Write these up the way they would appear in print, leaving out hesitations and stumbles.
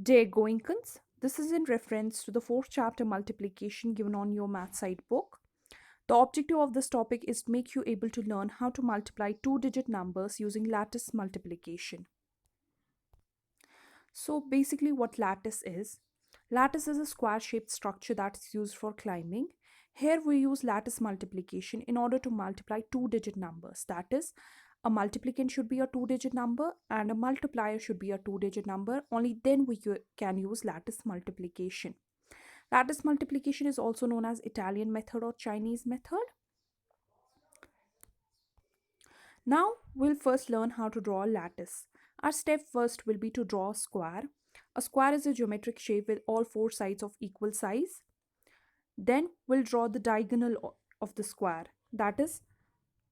Dear Goenkans, this is in reference to the fourth chapter multiplication given on your math side book. The objective of this topic is to make you able to learn how to multiply two-digit numbers using lattice multiplication. So basically what lattice is a square-shaped structure that's used for climbing. Here we use lattice multiplication in order to multiply two-digit numbers. That is, a multiplicand should be a two-digit number and a multiplier should be a two-digit number. Only then we can use lattice multiplication. Lattice multiplication is also known as Italian method or Chinese method. Now we'll first learn how to draw a lattice. Our step first will be to draw a square. A square is a geometric shape with all four sides of equal size. Then we'll draw the diagonal of the square. That is,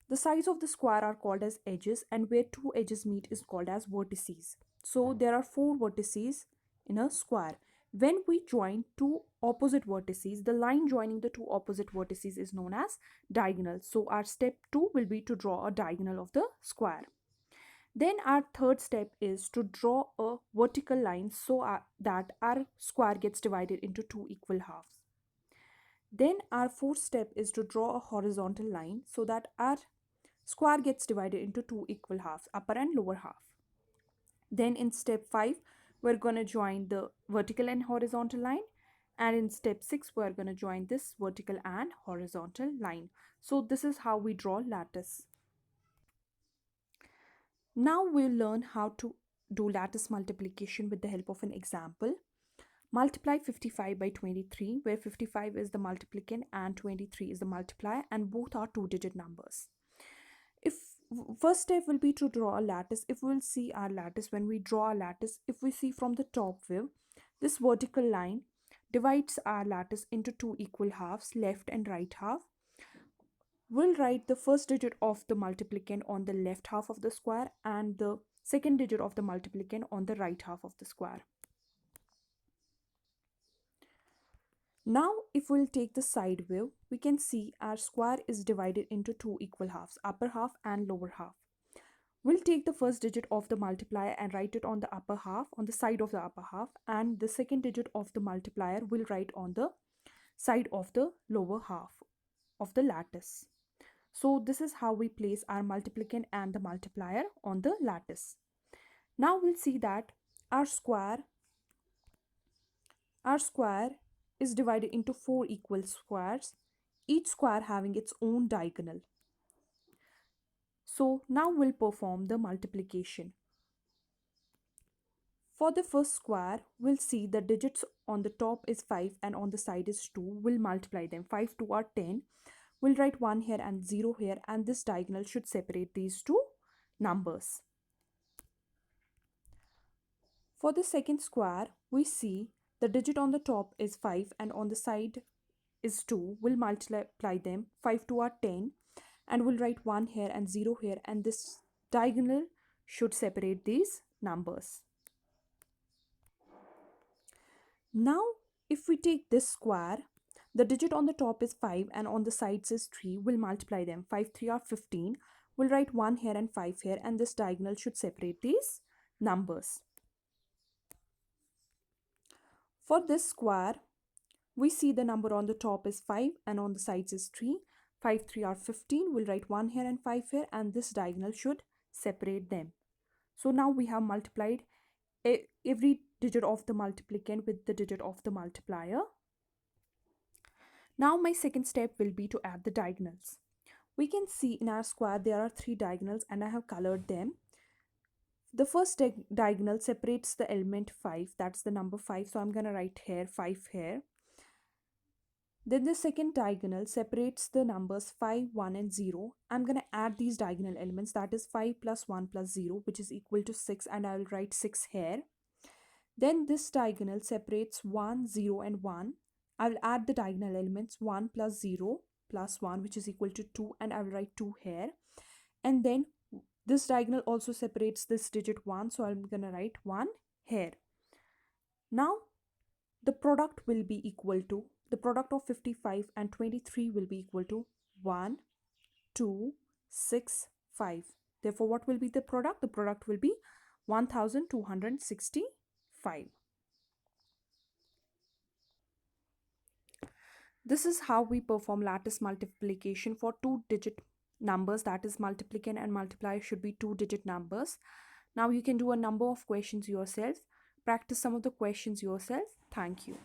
the sides of the square are called as edges, and where two edges meet is called as vertices. So there are four vertices in a square. When we join two opposite vertices, the line joining the two opposite vertices is known as diagonal. So our step 2 will be to draw a diagonal of the square. Then our third step is to draw a vertical line so that our square gets divided into two equal halves. Then our fourth step is to draw a horizontal line so that our square gets divided into two equal halves, upper and lower half. Then in step 5, we're going to join the vertical and horizontal line. And in step 6, we're going to join this vertical and horizontal line. So this is how we draw lattice. Now we'll learn how to do lattice multiplication with the help of an example. Multiply 55 by 23, where 55 is the multiplicand and 23 is the multiplier, and both are two-digit numbers. If first step will be to draw a lattice. If we'll see our lattice, when we draw a lattice, if we see from the top view, this vertical line divides our lattice into two equal halves, left and right half. We'll write the first digit of the multiplicand on the left half of the square and the second digit of the multiplicand on the right half of the square. Now, if we'll take the side view, we can see our square is divided into two equal halves, upper half and lower half. We'll take the first digit of the multiplier and write it on the upper half, on the side of the upper half, and the second digit of the multiplier we'll write on the side of the lower half of the lattice. So this is how we place our multiplicand and the multiplier on the lattice. Now we'll see that our square is divided into four equal squares, each square having its own diagonal. So now we'll perform the multiplication. For the first square, we'll see the digits on the top is 5 and on the side is 2. We'll multiply them. 5 2 are 10. We'll write 1 here and 0 here, and this diagonal should separate these two numbers. For the second square, we see the digit on the top is 5 and on the side is 2. We'll multiply them. 5 2 are 10, and we'll write 1 here and 0 here, and this diagonal should separate these numbers. Now, if we take this square, the digit on the top is 5 and on the sides is 3. We'll multiply them. 5 3 are 15. We'll write 1 here and 5 here, and this diagonal should separate these numbers. For this square, we see the number on the top is 5 and on the sides is 3. 5 3 are 15. We'll write 1 here and 5 here, and this diagonal should separate them. So now we have multiplied every digit of the multiplicand with the digit of the multiplier. Now my second step will be to add the diagonals. We can see in our square there are three diagonals, and I have colored them. The first diagonal separates the element 5, that's the number 5, so I'm going to write here 5 here. Then the second diagonal separates the numbers 5, 1 and 0. I'm going to add these diagonal elements, that is 5 plus 1 plus 0, which is equal to 6, and I will write 6 here. Then this diagonal separates 1, 0 and 1. I will add the diagonal elements 1 plus 0 plus 1, which is equal to 2, and I will write 2 here. And then this diagonal also separates this digit 1, so I'm going to write 1 here. Now the product will be equal to, the product of 55 and 23 will be equal to 1, 2, 6, 5. Therefore, what will be the product? The product will be 1265. This is how we perform lattice multiplication for two-digit numbers, that is multiplicand and multiplier should be two-digit numbers. Now you can do a number of questions yourself. Practice some of the questions yourself. Thank you.